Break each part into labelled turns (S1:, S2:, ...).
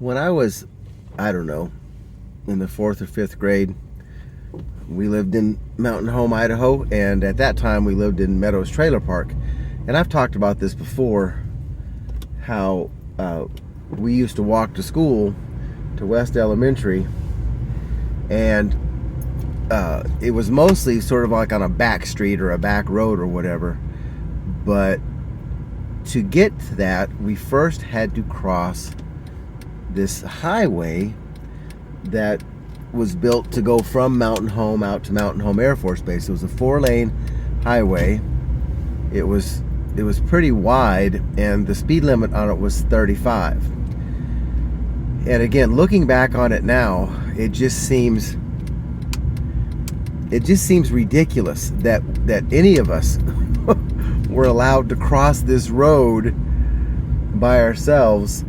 S1: When I was, I don't know, in the fourth or fifth grade, we lived in Mountain Home, Idaho, and at that time we lived in Meadows Trailer Park. And I've talked about this before, how we used to walk to school, to West Elementary, and it was mostly sort of like on a back street or a back road or whatever. But to get to that, we first had to cross this highway that was built to go from Mountain Home out to Mountain Home Air Force Base. It was a 4-lane highway. It was pretty wide, and the speed limit on it was 35. And again, looking back on it now, it just seems ridiculous that any of us were allowed to cross this road by ourselves,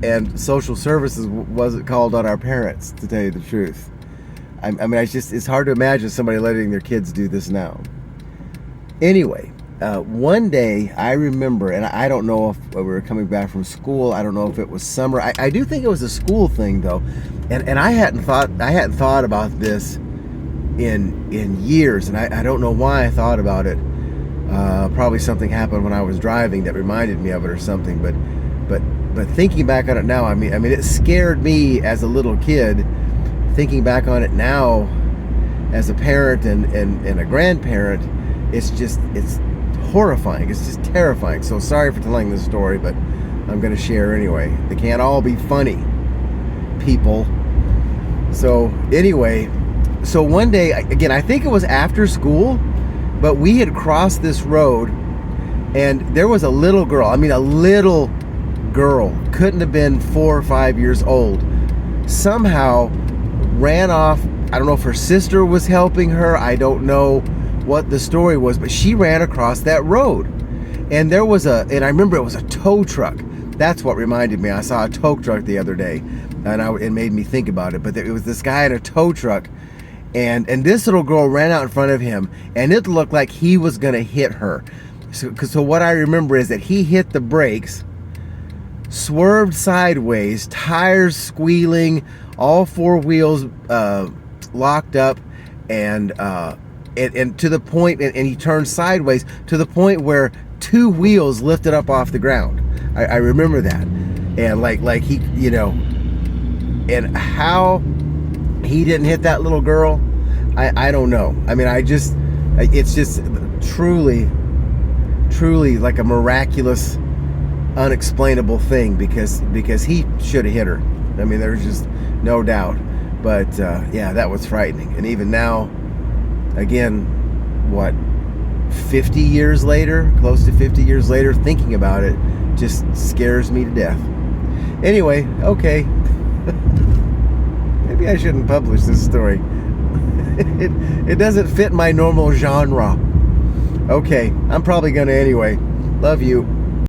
S1: and social services wasn't called on our parents, to tell you the truth. I mean, it's hard to imagine somebody letting their kids do this now. Anyway, one day I remember, and I don't know if we were coming back from school. I don't know if it was summer. I do think it was a school thing though, and I hadn't thought about this in years, and I don't know why I thought about it. Probably something happened when I was driving that reminded me of it or something. But thinking back on it now, I mean, it scared me as a little kid. Thinking back on it now, as a parent and a grandparent, it's horrifying. It's just terrifying. So sorry for telling this story, but I'm going to share anyway. They can't all be funny, people. So anyway, so one day, again, I think it was after school, but we had crossed this road, and there was a little girl. I mean, a little girl, couldn't have been 4 or 5 years old, somehow ran off. I don't know if her sister was helping her. I don't know what the story was, but she ran across that road. And there was and I remember it was a tow truck. That's what reminded me. I saw a tow truck the other day, and it made me think about it. But it was this guy in a tow truck, and this little girl ran out in front of him, and it looked like he was going to hit her. So what I remember is that he hit the brakes, swerved sideways, tires squealing, all four wheels locked up, and to the point, and he turned sideways to the point where 2 wheels lifted up off the ground. I remember that, and like he, and how he didn't hit that little girl, I don't know. I mean, it's just truly like a miraculous, unexplainable thing, because he should have hit her. I mean, there's just no doubt. But yeah, that was frightening. And even now, again, what, 50 years later, close to 50 years later, thinking about it just scares me to death. Anyway, okay. Maybe I shouldn't publish this story. It doesn't fit my normal genre. Okay, I'm probably gonna anyway. Love you.